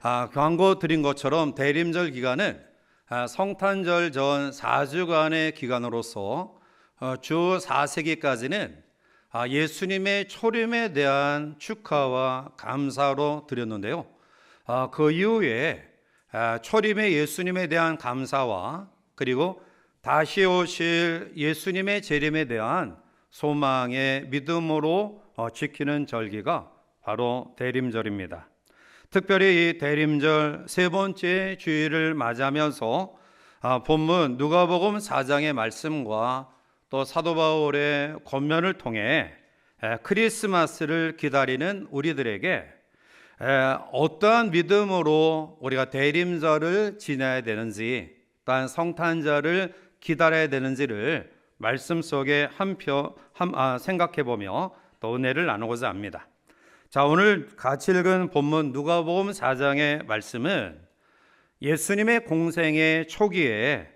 광고 드린 것처럼 대림절 기간은 성탄절 전 4주간의 기간으로서 주 4세기까지는 예수님의 초림에 대한 축하와 감사로 드렸는데요. 그 이후에 초림의 예수님에 대한 감사와 그리고 다시 오실 예수님의 재림에 대한 소망의 믿음으로 지키는 절기가 바로 대림절입니다. 특별히 이 대림절 세 번째 주일을 맞이하면서 본문 누가복음 4장의 말씀과 또 사도 바울의 권면을 통해 크리스마스를 기다리는 우리들에게 어떠한 믿음으로 우리가 대림절을 지내야 되는지, 또한 성탄절을 기다려야 되는지를 말씀 속에 생각해보며 또 은혜를 나누고자 합니다. 자, 오늘 같이 읽은 본문 누가복음 4장의 말씀은 예수님의 공생의 초기에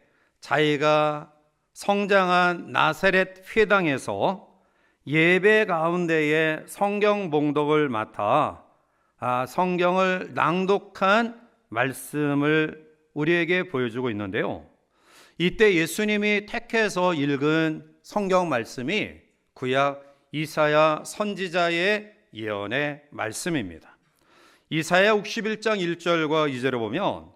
자기가 성장한 나사렛 회당에서 예배 가운데에 성경 봉독을 맡아 성경을 낭독한 말씀을 우리에게 보여주고 있는데요. 이때 예수님이 택해서 읽은 성경 말씀이 구약 이사야 선지자의 예언의 말씀입니다. 이사야 61장 1절과 2절을 보면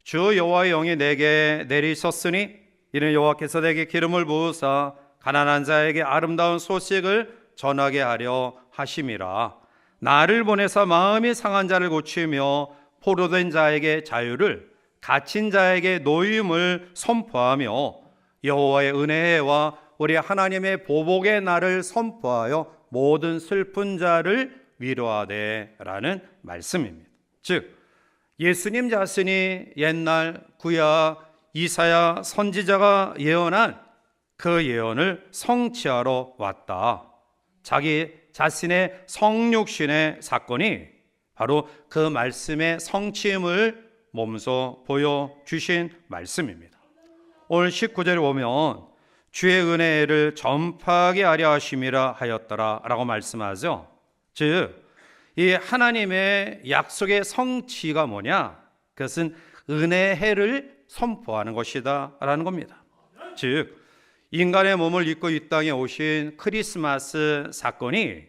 주 여호와의 영이 내게 내리셨으니 이는 여호와께서 내게 기름을 부으사 가난한 자에게 아름다운 소식을 전하게 하려 하심이라. 나를 보내사 마음이 상한 자를 고치며 포로된 자에게 자유를, 갇힌 자에게 노임을 선포하며 여호와의 은혜와 우리 하나님의 보복의 날을 선포하여 모든 슬픈 자를 위로하되 라는 말씀입니다. 즉 예수님 자신이 옛날 구약 이사야 선지자가 예언한 그 예언을 성취하러 왔다. 자기 자신의 성육신의 사건이 바로 그 말씀의 성취임을 몸소 보여주신 말씀입니다. 오늘 19절에 보면 주의 은혜를 전파하게 하려 하심이라 하였더라 라고 말씀하죠. 즉 이 하나님의 약속의 성취가 뭐냐? 그것은 은혜의 해를 선포하는 것이다 라는 겁니다. 즉 인간의 몸을 입고 이 땅에 오신 크리스마스 사건이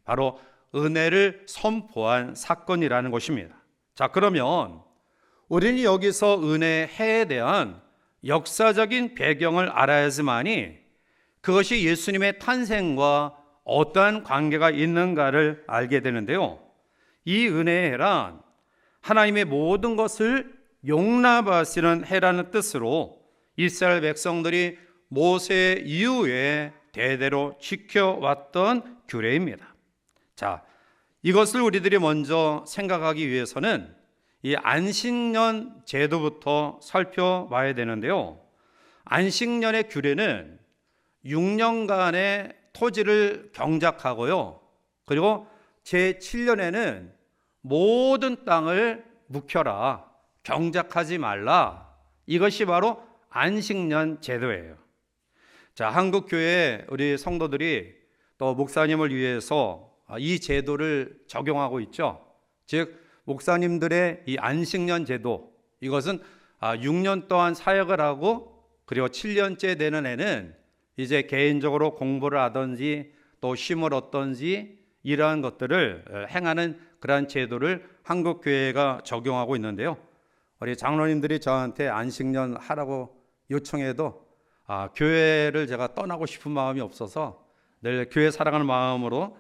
바로 은혜를 선포한 사건이라는 것입니다. 자, 그러면 우리는 여기서 은혜의 해에 대한 역사적인 배경을 알아야지만이 그것이 예수님의 탄생과 어떠한 관계가 있는가를 알게 되는데요. 이 은혜의 해란 하나님의 모든 것을 용납하시는 해라는 뜻으로 이스라엘 백성들이 모세 이후에 대대로 지켜왔던 규례입니다. 자, 이것을 우리들이 먼저 생각하기 위해서는 이 안식년 제도부터 살펴봐야 되는데요. 안식년의 규례는 6년간의 토지를 경작하고요. 그리고 제7년에는 모든 땅을 묵혀라, 경작하지 말라. 이것이 바로 안식년 제도예요. 자, 한국교회 우리 성도들이 또 목사님을 위해서 이 제도를 적용하고 있죠. 즉 목사님들의 이 안식년 제도, 이것은 6년 동안 사역을 하고 그리고 7년째 되는 애는 이제 개인적으로 공부를 하든지 또 쉼을 얻든지 이러한 것들을 행하는 그러한 제도를 한국교회가 적용하고 있는데요. 우리 장로님들이 저한테 안식년 하라고 요청해도 교회를 제가 떠나고 싶은 마음이 없어서 늘 교회 사랑하는 마음으로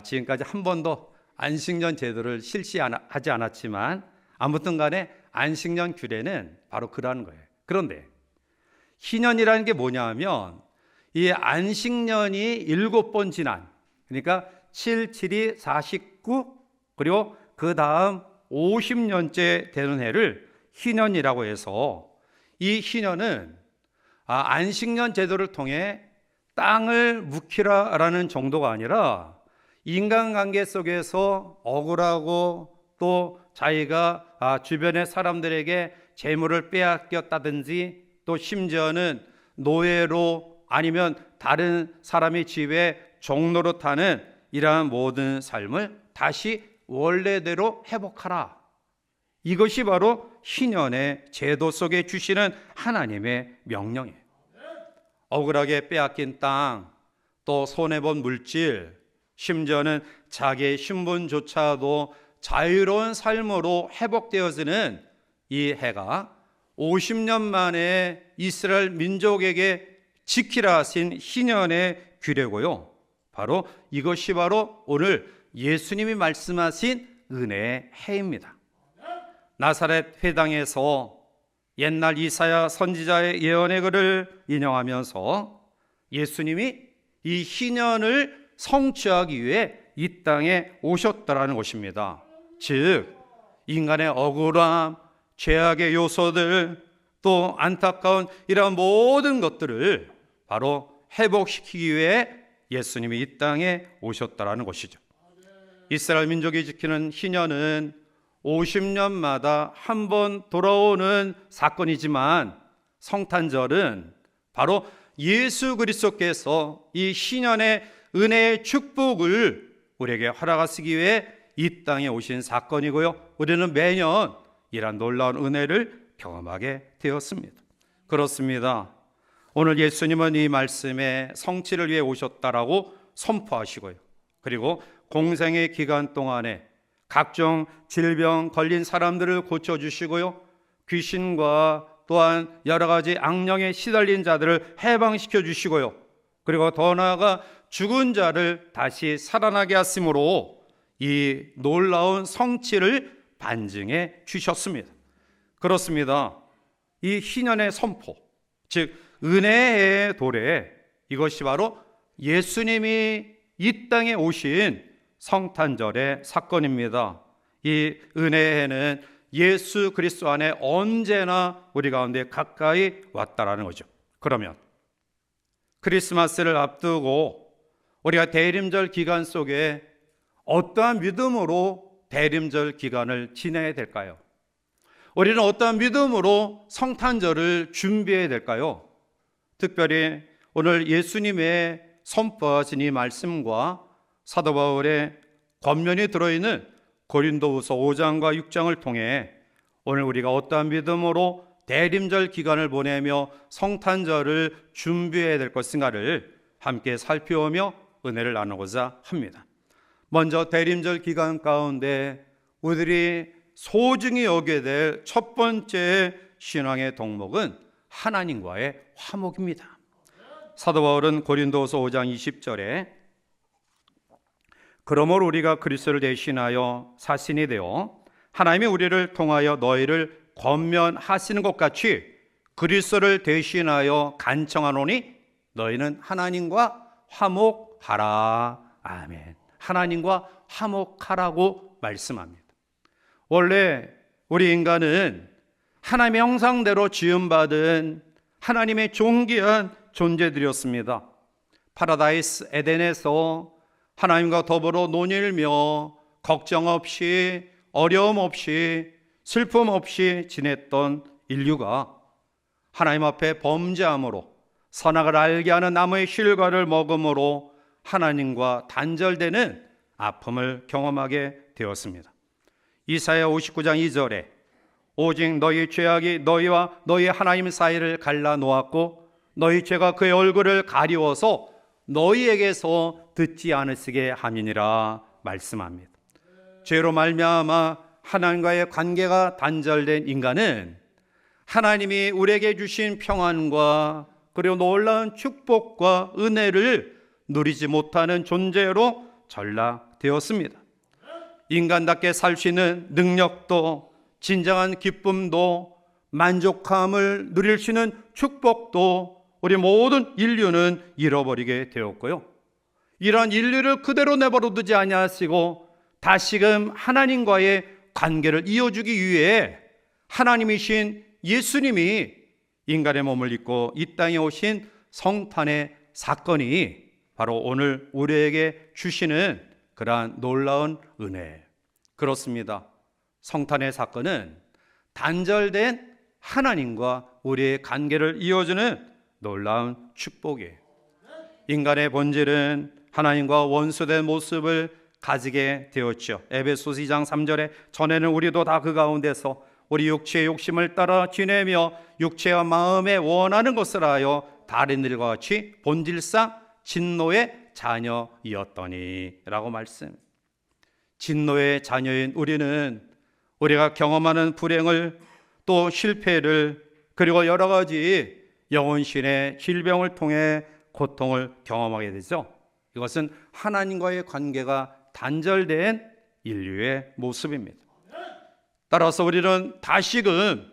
지금까지 한 번도 안식년 제도를 실시하지 않았지만 아무튼 간에 안식년 규례는 바로 그러한 거예요. 그런데 희년이라는 게 뭐냐 하면 이 안식년이 7번 지난, 그러니까 7, 7이 49 그리고 그 다음 50년째 되는 해를 희년이라고 해서 이 희년은 안식년 제도를 통해 땅을 묵히라라는 정도가 아니라 인간관계 속에서 억울하고 또 자기가 주변의 사람들에게 재물을 빼앗겼다든지 또 심지어는 노예로 아니면 다른 사람의 집에 종로로 타는 이러한 모든 삶을 다시 원래대로 회복하라. 이것이 바로 희년의 제도 속에 주시는 하나님의 명령이에요. 억울하게 빼앗긴 땅, 또 손해본 물질, 심지어는 자기의 신분조차도 자유로운 삶으로 회복되어지는 이 해가 50년 만에 이스라엘 민족에게 지키라 하신 희년의 규례고요. 바로 이것이 바로 오늘 예수님이 말씀하신 은혜의 해입니다. 나사렛 회당에서 옛날 이사야 선지자의 예언의 글을 인용하면서 예수님이 이 희년을 성취하기 위해 이 땅에 오셨다라는 것입니다. 즉 인간의 억울함, 죄악의 요소들, 또 안타까운 이러한 모든 것들을 바로 회복시키기 위해 예수님이 이 땅에 오셨다라는 것이죠. 이스라엘 민족이 지키는 희년은 50년마다 한 번 돌아오는 사건이지만 성탄절은 바로 예수 그리스도께서 이 희년의 은혜의 축복을 우리에게 허락하시기 위해 이 땅에 오신 사건이고요. 우리는 매년 이러한 놀라운 은혜를 경험하게 되었습니다. 그렇습니다. 오늘 예수님은 이 말씀의 성취를 위해 오셨다라고 선포하시고요. 그리고 공생의 기간 동안에 각종 질병 걸린 사람들을 고쳐주시고요. 귀신과 또한 여러 가지 악령에 시달린 자들을 해방시켜 주시고요. 그리고 더 나아가 죽은 자를 다시 살아나게 하심으로 이 놀라운 성취를 반증해 주셨습니다. 그렇습니다. 이 희년의 선포, 즉 은혜의 도래, 이것이 바로 예수님이 이 땅에 오신 성탄절의 사건입니다. 이 은혜에는 예수 그리스도 안에 언제나 우리 가운데 가까이 왔다라는 거죠. 그러면 크리스마스를 앞두고 우리가 대림절 기간 속에 어떠한 믿음으로 대림절 기간을 지내야 될까요? 우리는 어떠한 믿음으로 성탄절을 준비해야 될까요? 특별히 오늘 예수님의 선포하신 이 말씀과 사도 바울의 권면이 들어있는 고린도후서 5장과 6장을 통해 오늘 우리가 어떠한 믿음으로 대림절 기간을 보내며 성탄절을 준비해야 될 것인가를 함께 살펴보며 은혜를 나누고자 합니다. 먼저 대림절 기간 가운데 우리들이 소중히 여겨야 될 첫 번째 신앙의 덕목은 하나님과의 화목입니다. 사도 바울은 고린도후서 5장 20절에 그러므로 우리가 그리스도를 대신하여 사신이 되어 하나님이 우리를 통하여 너희를 권면하시는 것 같이 그리스도를 대신하여 간청하노니 너희는 하나님과 화목하라. 아멘. 하나님과 화목하라고 말씀합니다. 원래 우리 인간은 하나님의 형상대로 지음받은 하나님의 존귀한 존재들이었습니다. 파라다이스 에덴에서 하나님과 더불어 논일며 걱정 없이 어려움 없이 슬픔 없이 지냈던 인류가 하나님 앞에 범죄함으로 선악을 알게 하는 나무의 실과를 먹음으로 하나님과 단절되는 아픔을 경험하게 되었습니다. 이사야 59장 2절에 오직 너희 죄악이 너희와 너희 하나님 사이를 갈라 놓았고 너희 죄가 그의 얼굴을 가리워서 너희에게서 듣지 않으시게 함이니라 말씀합니다. 죄로 말미암아 하나님과의 관계가 단절된 인간은 하나님이 우리에게 주신 평안과 그리고 놀라운 축복과 은혜를 누리지 못하는 존재로 전락되었습니다. 인간답게 살 수 있는 능력도 진정한 기쁨도 만족함을 누릴 수 있는 축복도 우리 모든 인류는 잃어버리게 되었고요. 이러한 인류를 그대로 내버려 두지 아니하시고 다시금 하나님과의 관계를 이어주기 위해 하나님이신 예수님이 인간의 몸을 입고 이 땅에 오신 성탄의 사건이 바로 오늘 우리에게 주시는 그러한 놀라운 은혜. 그렇습니다. 성탄의 사건은 단절된 하나님과 우리의 관계를 이어주는 놀라운 축복이에요. 인간의 본질은 하나님과 원수된 모습을 가지게 되었죠. 에베소서 2장 3절에 전에는 우리도 다 그 가운데서 우리 육체의 욕심을 따라 지내며 육체와 마음에 원하는 것을 하여 다른 일과 같이 본질상 진노의 자녀이었더니 라고 말씀. 진노의 자녀인 우리는 우리가 경험하는 불행을 또 실패를 그리고 여러 가지 영혼신의 질병을 통해 고통을 경험하게 되죠. 이것은 하나님과의 관계가 단절된 인류의 모습입니다. 따라서 우리는 다시금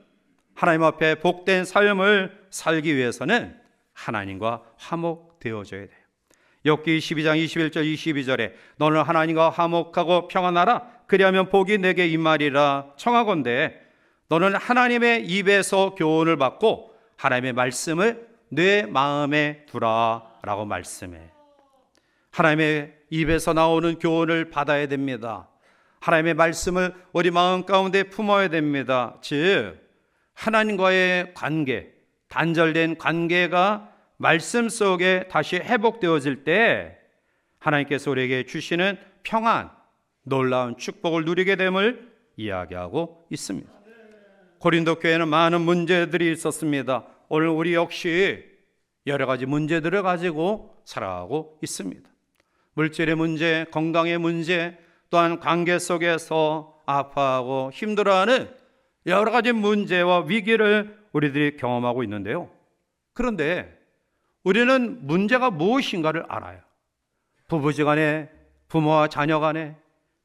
하나님 앞에 복된 삶을 살기 위해서는 하나님과 화목되어져야 돼요. 욥기 22장 21절 22절에 너는 하나님과 화목하고 평안하라 그리하면 복이 내게 임하리라 청하건대 너는 하나님의 입에서 교훈을 받고 하나님의 말씀을 내 마음에 두라 라고 말씀해. 하나님의 입에서 나오는 교훈을 받아야 됩니다. 하나님의 말씀을 우리 마음 가운데 품어야 됩니다. 즉 하나님과의 관계, 단절된 관계가 말씀 속에 다시 회복되어질 때 하나님께서 우리에게 주시는 평안, 놀라운 축복을 누리게 됨을 이야기하고 있습니다. 고린도 교회는 많은 문제들이 있었습니다. 오늘 우리 역시 여러 가지 문제들을 가지고 살아가고 있습니다. 물질의 문제, 건강의 문제, 또한 관계 속에서 아파하고 힘들어하는 여러 가지 문제와 위기를 우리들이 경험하고 있는데요. 그런데 우리는 문제가 무엇인가를 알아요. 부부지간에, 부모와 자녀간에,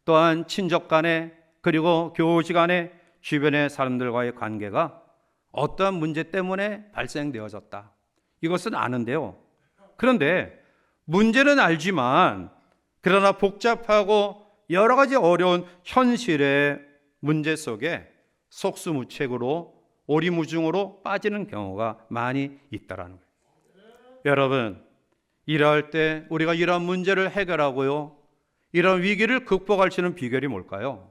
또한 친족간에, 그리고 교우지간에 주변의 사람들과의 관계가 어떠한 문제 때문에 발생되어졌다. 이것은 아는데요. 그런데 문제는 알지만 그러나 복잡하고 여러 가지 어려운 현실의 문제 속에 속수무책으로 오리무중으로 빠지는 경우가 많이 있다라는 거예요. 여러분, 일할 때 우리가 이런 문제를 해결하고요, 이런 위기를 극복할 수 있는 비결이 뭘까요?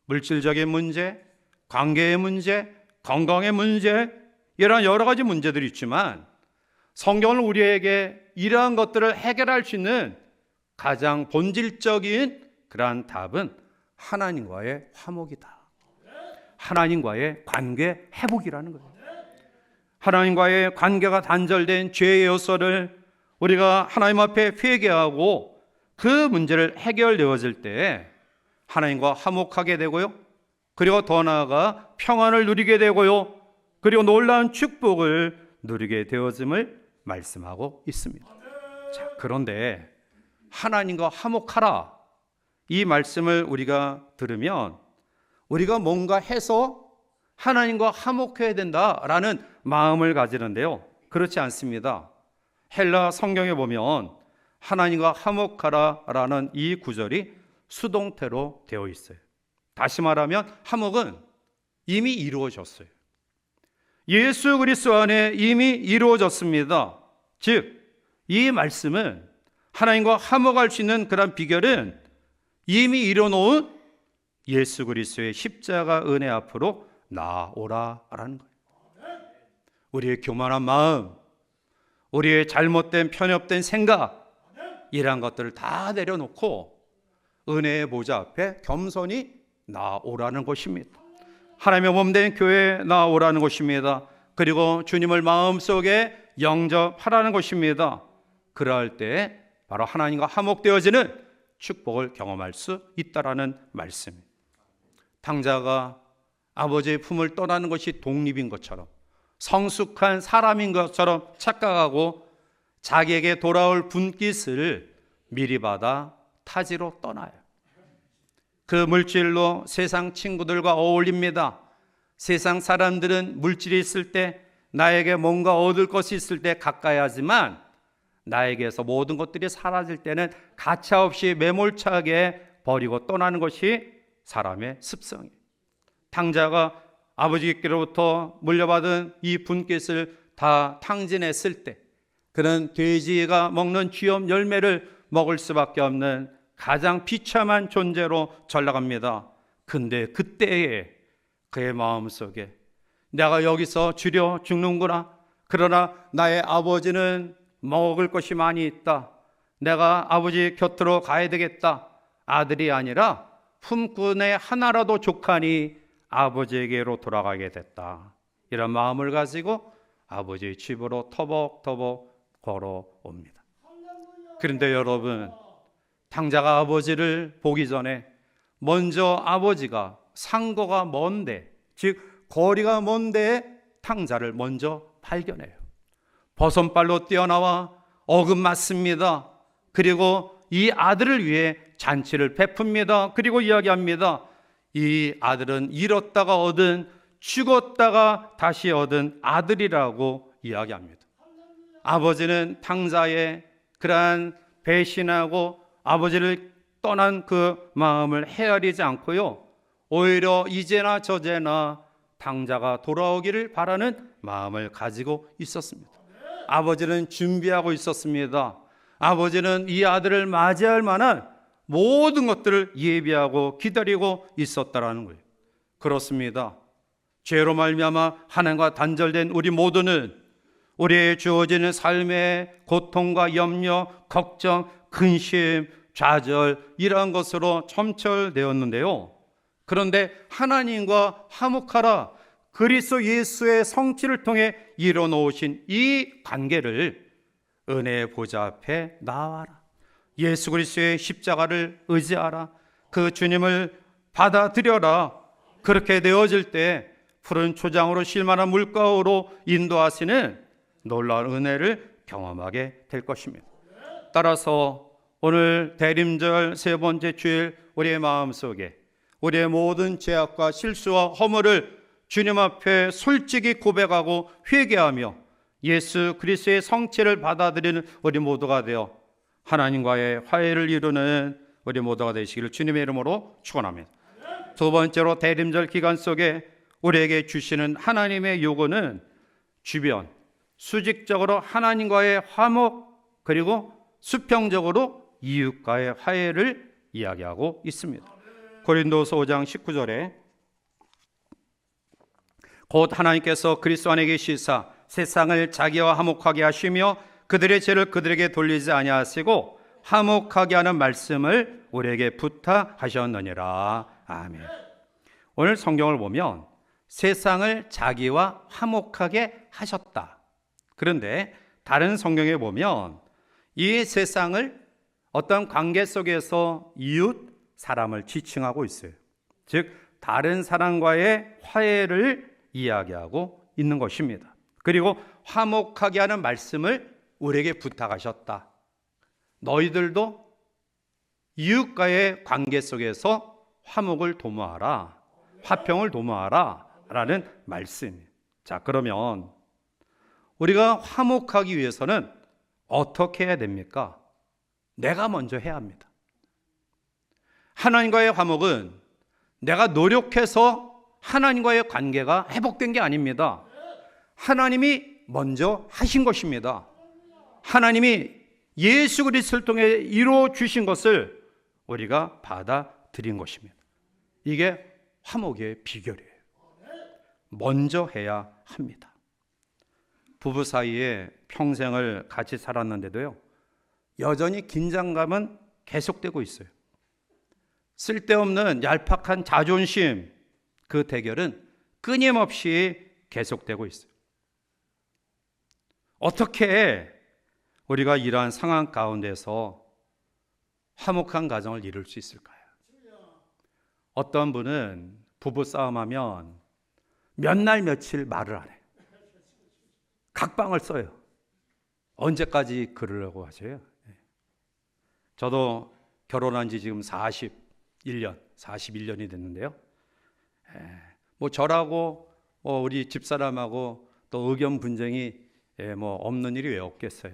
물질적인 문제, 관계의 문제, 건강의 문제, 이런 여러 가지 문제들이 있지만 성경은 우리에게 이러한 것들을 해결할 수 있는 가장 본질적인 그러한 답은 하나님과의 화목이다. 하나님과의 관계 회복이라는 거예요. 하나님과의 관계가 단절된 죄의 요소를 우리가 하나님 앞에 회개하고 그 문제를 해결되어질 때 하나님과 화목하게 되고요, 그리고 더 나아가 평안을 누리게 되고요, 그리고 놀라운 축복을 누리게 되어짐을 말씀하고 있습니다. 자, 그런데 하나님과 화목하라, 이 말씀을 우리가 들으면 우리가 뭔가 해서 하나님과 화목해야 된다라는 마음을 가지는데요, 그렇지 않습니다. 헬라 성경에 보면 하나님과 화목하라라는 이 구절이 수동태로 되어 있어요. 다시 말하면 화목은 이미 이루어졌어요. 예수 그리스도 안에 이미 이루어졌습니다. 즉, 이 말씀은 하나님과 화목할 수 있는 그런 비결은 이미 이뤄놓은 예수 그리스도의 십자가 은혜 앞으로 나오라라는 거예요. 우리의 교만한 마음, 우리의 잘못된 편협된 생각, 이러한 것들을 다 내려놓고 은혜의 보좌 앞에 겸손히 나오라는 것입니다. 하나님의 몸된 교회에 나오라는 것입니다. 그리고 주님을 마음속에 영접하라는 것입니다. 그러할 때 바로 하나님과 화목되어지는 축복을 경험할 수 있다라는 말씀입니다. 탕자가 아버지의 품을 떠나는 것이 독립인 것처럼, 성숙한 사람인 것처럼 착각하고 자기에게 돌아올 분깃을 미리 받아 타지로 떠나요. 그 물질로 세상 친구들과 어울립니다. 세상 사람들은 물질이 있을 때, 나에게 뭔가 얻을 것이 있을 때 가까이 하지만 나에게서 모든 것들이 사라질 때는 가차없이 매몰차게 버리고 떠나는 것이 사람의 습성이에요. 탕자가 아버지께로부터 물려받은 이 분깃을 다 탕진했을 때 그는 돼지가 먹는 쥐염 열매를 먹을 수밖에 없는 가장 비참한 존재로 전락합니다. 근데 그때에 그의 마음속에 내가 여기서 주려 죽는구나, 그러나 나의 아버지는 먹을 것이 많이 있다, 내가 아버지 곁으로 가야 되겠다, 아들이 아니라 품꾼의 하나라도 족하니 아버지에게로 돌아가게 됐다. 이런 마음을 가지고 아버지의 집으로 터벅터벅 걸어옵니다. 그런데 여러분, 탕자가 아버지를 보기 전에 먼저 아버지가 상거가 먼데, 즉 거리가 먼데 탕자를 먼저 발견해요. 버선발로 뛰어나와 어긋맞습니다. 그리고 이 아들을 위해 잔치를 베풉니다. 그리고 이야기합니다. 이 아들은 잃었다가 얻은, 죽었다가 다시 얻은 아들이라고 이야기합니다. 아버지는 탕자의 그러한 배신하고 아버지를 떠난 그 마음을 헤아리지 않고요, 오히려 이제나 저제나 탕자가 돌아오기를 바라는 마음을 가지고 있었습니다. 아버지는 준비하고 있었습니다. 아버지는 이 아들을 맞이할 만한 모든 것들을 예비하고 기다리고 있었다라는 거예요. 그렇습니다. 죄로 말미암아 하나님과 단절된 우리 모두는 우리의 주어지는 삶의 고통과 염려, 걱정, 근심, 좌절 이러한 것으로 점철되었는데요. 그런데 하나님과 화목하라, 그리스도 예수의 성취를 통해 이뤄놓으신 이 관계를 은혜의 보좌 앞에 나와라. 예수 그리스도의 십자가를 의지하라. 그 주님을 받아들여라. 그렇게 되어질 때 푸른 초장으로 쉴만한 물가로 인도하시는 놀라운 은혜를 경험하게 될 것입니다. 따라서 오늘 대림절 세 번째 주일, 우리의 마음속에 우리의 모든 죄악과 실수와 허물을 주님 앞에 솔직히 고백하고 회개하며 예수 그리스도의 성취를 받아들이는 우리 모두가 되어 하나님과의 화해를 이루는 우리 모두가 되시기를 주님의 이름으로 축원합니다. 두 번째로, 대림절 기간 속에 우리에게 주시는 하나님의 요구는 주변, 수직적으로 하나님과의 화목, 그리고 수평적으로 이웃과의 화해를 이야기하고 있습니다. 고린도서 5장 19절에 곧 하나님께서 그리스도 안에 계시사 세상을 자기와 화목하게 하시며 그들의 죄를 그들에게 돌리지 아니하시고 화목하게 하는 말씀을 우리에게 부탁하셨느니라. 아멘. 오늘 성경을 보면 세상을 자기와 화목하게 하셨다. 그런데 다른 성경에 보면 이 세상을 어떤 관계 속에서 이웃, 사람을 지칭하고 있어요. 즉 다른 사람과의 화해를 이야기하고 있는 것입니다. 그리고 화목하게 하는 말씀을 우리에게 부탁하셨다. 너희들도 이웃과의 관계 속에서 화목을 도모하라, 화평을 도모하라 라는 말씀이에요. 자, 그러면 우리가 화목하기 위해서는 어떻게 해야 됩니까? 내가 먼저 해야 합니다. 하나님과의 화목은 내가 노력해서 하나님과의 관계가 회복된 게 아닙니다. 하나님이 먼저 하신 것입니다. 하나님이 예수 그리스도를 통해 이루어 주신 것을 우리가 받아들인 것입니다. 이게 화목의 비결이에요. 먼저 해야 합니다. 부부 사이에 평생을 같이 살았는데도요, 여전히 긴장감은 계속되고 있어요. 쓸데없는 얄팍한 자존심, 그 대결은 끊임없이 계속되고 있어요. 어떻게 우리가 이러한 상황 가운데서 화목한 가정을 이룰 수 있을까요? 어떤 분은 부부 싸움하면 몇 날 며칠 말을 안 해요. 각방을 써요. 언제까지 그러려고 하세요? 저도 결혼한 지 지금 41년이 됐는데요. 뭐 저라고 우리 집사람하고 또 의견 분쟁이 뭐 없는 일이 왜 없겠어요.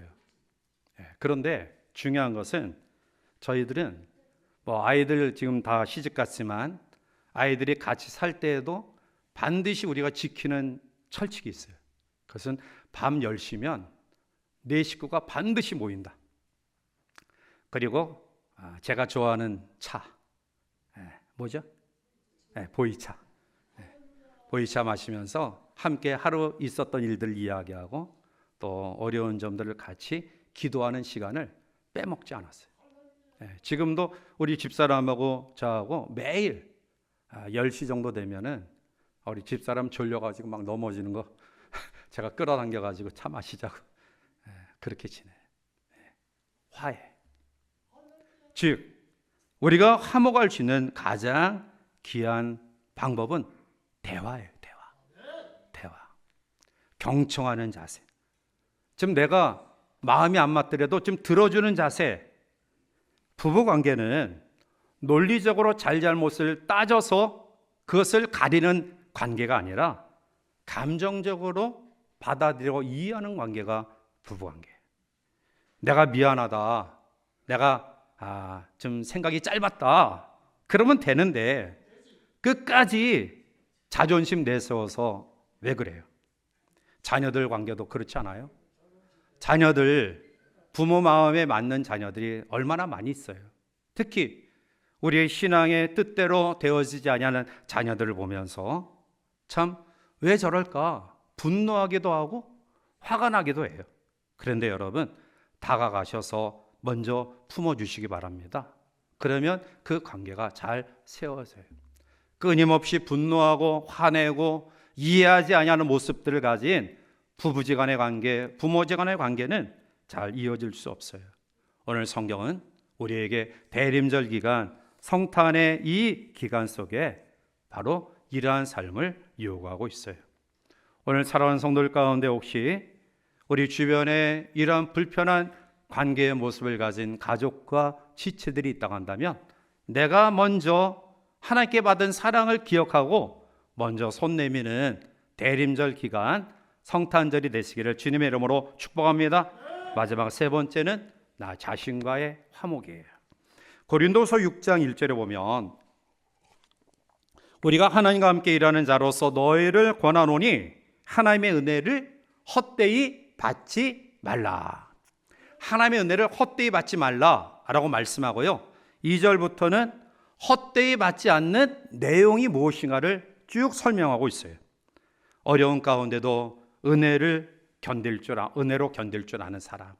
그런데 중요한 것은 저희들은 뭐 아이들 지금 다 시집 갔지만 아이들이 같이 살 때에도 반드시 우리가 지키는 철칙이 있어요. 그것은 밤 10시면 네 식구가 반드시 모인다. 그리고 제가 좋아하는 차, 뭐죠? 보이차. 보이차 마시면서 함께 하루 있었던 일들 이야기하고 또 어려운 점들을 같이 기도하는 시간을 빼먹지 않았어요. 지금도 우리 집사람하고 저하고 매일 10시 정도 되면은 우리 집사람 졸려가지고 막 넘어지는 거 제가 끌어당겨가지고 차 마시자고 그렇게 지내. 화해. 즉 우리가 화목할 수 있는 가장 귀한 방법은 대화예요. 대화. 경청하는 자세. 지금 내가 마음이 안 맞더라도 좀 들어주는 자세. 부부관계는 논리적으로 잘잘못을 따져서 그것을 가리는 관계가 아니라 감정적으로 받아들이고 이해하는 관계가 부부관계. 내가 미안하다. 내가 좀 생각이 짧았다. 그러면 되는데 끝까지 자존심 내세워서 왜 그래요? 자녀들 관계도 그렇지 않아요? 자녀들, 부모 마음에 맞는 자녀들이 얼마나 많이 있어요. 특히 우리의 신앙의 뜻대로 되어지지 아니하는 자녀들을 보면서 참 왜 저럴까 분노하기도 하고 화가 나기도 해요. 그런데 여러분 다가가셔서 먼저 품어주시기 바랍니다. 그러면 그 관계가 잘 세워져요. 끊임없이 분노하고 화내고 이해하지 아니하는 모습들을 가진 부부지간의 관계, 부모지간의 관계는 잘 이어질 수 없어요. 오늘 성경은 우리에게 대림절 기간, 성탄의 이 기간 속에 바로 이러한 삶을 요구하고 있어요. 오늘 살아가는 성도들 가운데 혹시 우리 주변에 이러한 불편한 관계의 모습을 가진 가족과 지체들이 있다고 한다면 내가 먼저 하나님께 받은 사랑을 기억하고 먼저 손 내미는 대림절 기간, 성탄절이 되시기를 주님의 이름으로 축복합니다. 마지막 세 번째는 나 자신과의 화목이에요. 고린도서 6장 1절에 보면 우리가 하나님과 함께 일하는 자로서 너희를 권하노니 하나님의 은혜를 헛되이 받지 말라. 하나님의 은혜를 헛되이 받지 말라라고 말씀하고요. 2절부터는 헛되이 받지 않는 내용이 무엇인가를 쭉 설명하고 있어요. 어려운 가운데도 은혜로 견딜 줄 아는 사람,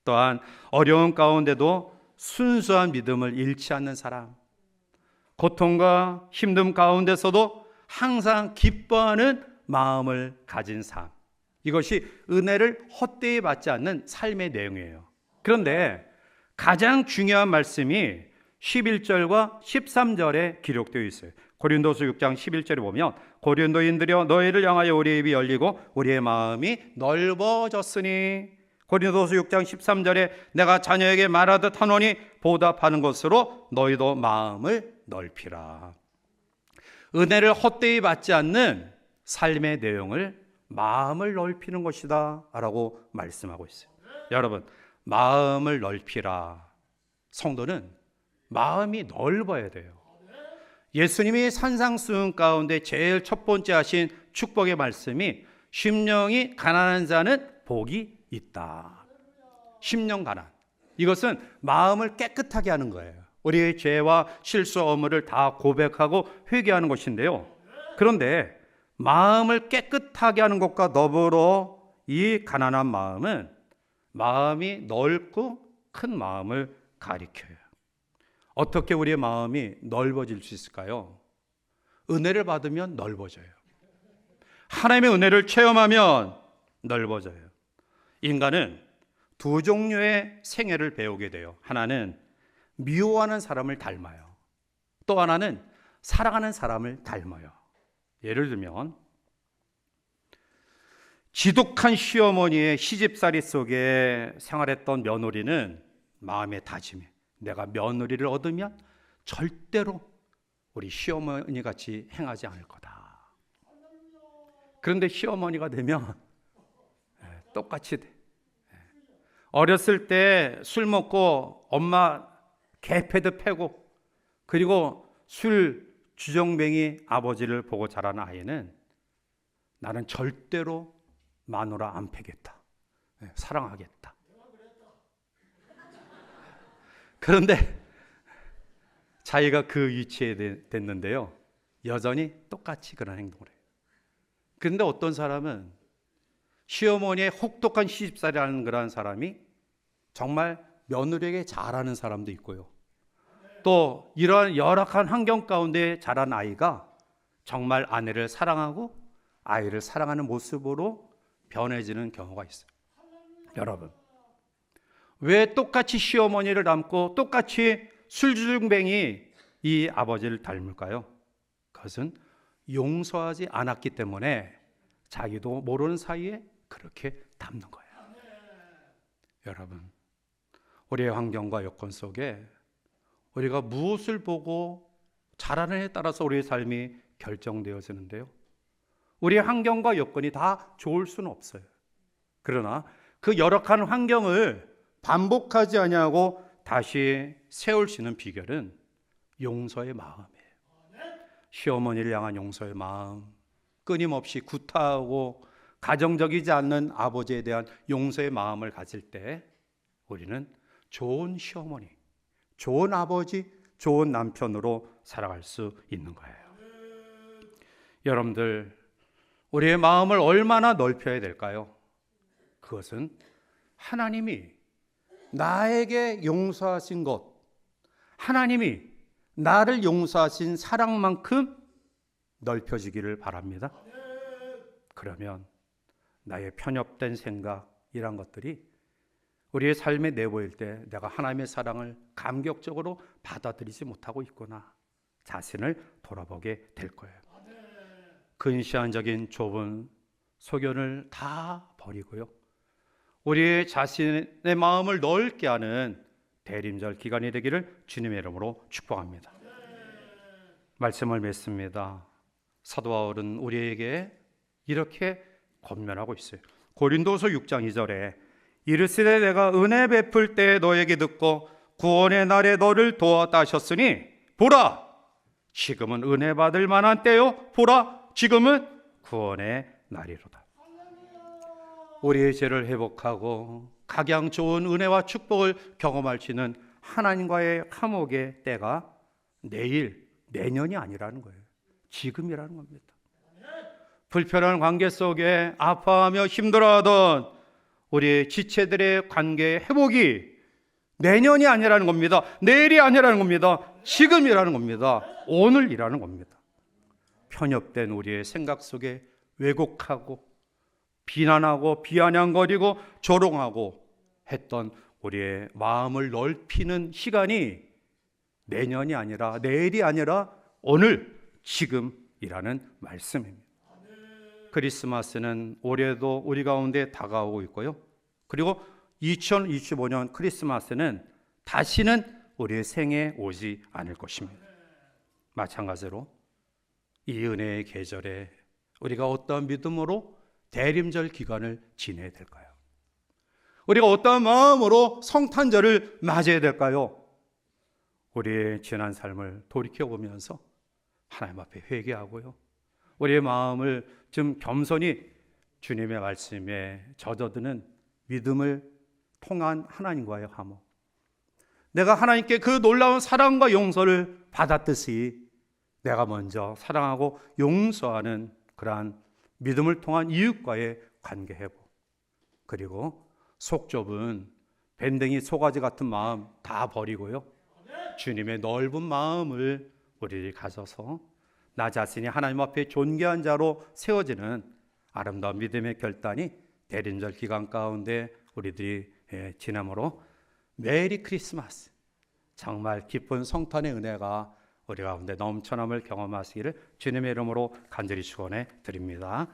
또한 어려운 가운데도 순수한 믿음을 잃지 않는 사람, 고통과 힘듦 가운데서도 항상 기뻐하는 마음을 가진 삶, 이것이 은혜를 헛되이 받지 않는 삶의 내용이에요. 그런데 가장 중요한 말씀이 11절과 13절에 기록되어 있어요. 고린도서 6장 11절에 보면 고린도인들이여 너희를 향하여 우리의 입이 열리고 우리의 마음이 넓어졌으니, 고린도서 6장 13절에 내가 자녀에게 말하듯 하노니 보답하는 것으로 너희도 마음을 넓히라. 은혜를 헛되이 받지 않는 삶의 내용을 마음을 넓히는 것이다 라고 말씀하고 있어요. 여러분, 마음을 넓히라. 성도는 마음이 넓어야 돼요. 예수님이 산상수훈 가운데 제일 첫 번째 하신 축복의 말씀이 심령이 가난한 자는 복이 있다. 심령 가난. 이것은 마음을 깨끗하게 하는 거예요. 우리의 죄와 실수, 허물을 다 고백하고 회개하는 것인데요. 그런데 마음을 깨끗하게 하는 것과 더불어 이 가난한 마음은 마음이 넓고 큰 마음을 가리켜요. 어떻게 우리의 마음이 넓어질 수 있을까요? 은혜를 받으면 넓어져요. 하나님의 은혜를 체험하면 넓어져요. 인간은 두 종류의 생애를 배우게 돼요. 하나는 미워하는 사람을 닮아요. 또 하나는 사랑하는 사람을 닮아요. 예를 들면 지독한 시어머니의 시집살이 속에 생활했던 며느리는 마음의 다짐이, 내가 며느리를 얻으면 절대로 우리 시어머니 같이 행하지 않을 거다. 그런데 시어머니가 되면 똑같이 돼. 어렸을 때 술 먹고 엄마 개패드 패고 그리고 술 주정뱅이 아버지를 보고 자란 아이는 나는 절대로 마누라 안 패겠다. 사랑하겠다. 그런데 자기가 그 위치에 됐는데요. 여전히 똑같이 그런 행동을 해요. 그런데 어떤 사람은 시어머니의 혹독한 시집살이라는 그런 사람이 정말 며느리에게 잘하는 사람도 있고요. 또 이러한 열악한 환경 가운데 자란 아이가 정말 아내를 사랑하고 아이를 사랑하는 모습으로 변해지는 경우가 있어요. 여러분, 왜 똑같이 시어머니를 닮고 똑같이 술주정뱅이 이 아버지를 닮을까요? 그것은 용서하지 않았기 때문에 자기도 모르는 사이에 그렇게 닮는 거예요. 여러분, 우리의 환경과 여건 속에 우리가 무엇을 보고 자라느냐에 따라서 우리의 삶이 결정되어지는데요. 우리의 환경과 여건이 다 좋을 수는 없어요. 그러나 그 열악한 환경을 반복하지 아니하고 다시 세울 수 있는 비결은 용서의 마음이에요. 시어머니를 향한 용서의 마음, 끊임없이 구타하고 가정적이지 않는 아버지에 대한 용서의 마음을 가질 때 우리는 좋은 시어머니, 좋은 아버지, 좋은 남편으로 살아갈 수 있는 거예요. 여러분들, 우리의 마음을 얼마나 넓혀야 될까요? 그것은 하나님이 나에게 용서하신 것, 하나님이 나를 용서하신 사랑만큼 넓혀지기를 바랍니다. 그러면 나의 편협된 생각, 이런 것들이 우리의 삶에 내보일 때 내가 하나님의 사랑을 감격적으로 받아들이지 못하고 있구나, 자신을 돌아보게 될 거예요. 근시안적인 좁은 소견을 다 버리고요, 우리의 자신의 마음을 넓게 하는 대림절 기간이 되기를 주님의 이름으로 축복합니다. 말씀을 맺습니다. 사도 바울은 우리에게 이렇게 권면하고 있어요. 고린도서 6장 2절에 이르시되 내가 은혜 베풀 때 너에게 듣고 구원의 날에 너를 도왔다 하셨으니 보라 지금은 은혜 받을 만한 때요, 보라 지금은 구원의 날이로다. 우리의 죄를 회복하고 각양 좋은 은혜와 축복을 경험할 수 있는 하나님과의 화목의 때가 내일, 내년이 아니라는 거예요. 지금이라는 겁니다. 불편한 관계 속에 아파하며 힘들어하던 우리의 지체들의 관계의 회복이 내년이 아니라는 겁니다. 내일이 아니라는 겁니다. 지금이라는 겁니다. 오늘이라는 겁니다. 편협된 우리의 생각 속에 왜곡하고 비난하고 비아냥거리고 조롱하고 했던 우리의 마음을 넓히는 시간이 내년이 아니라 내일이 아니라 오늘, 지금이라는 말씀입니다. 크리스마스는 올해도 우리 가운데 다가오고 있고요. 그리고 2025년 크리스마스는 다시는 우리의 생에 오지 않을 것입니다. 마찬가지로 이 은혜의 계절에 우리가 어떠한 믿음으로 대림절 기간을 지내야 될까요? 우리가 어떠한 마음으로 성탄절을 맞이해야 될까요? 우리의 지난 삶을 돌이켜보면서 하나님 앞에 회개하고요, 우리의 마음을 좀 겸손히 주님의 말씀에 젖어드는 믿음을 통한 하나님과의 화목, 내가 하나님께 그 놀라운 사랑과 용서를 받았듯이 내가 먼저 사랑하고 용서하는 그러한 믿음을 통한 이웃과의 관계 회복, 그리고 속 좁은 밴댕이 소가지 같은 마음 다 버리고요, 주님의 넓은 마음을 우리들이 가져서 나 자신이 하나님 앞에 존귀한 자로 세워지는 아름다운 믿음의 결단이 대림절 기간 가운데 우리들이 지남으로 메리 크리스마스, 정말 기쁜 성탄의 은혜가 우리 가운데 넘쳐남을 경험하시기를 주님의 이름으로 간절히 축원해 드립니다.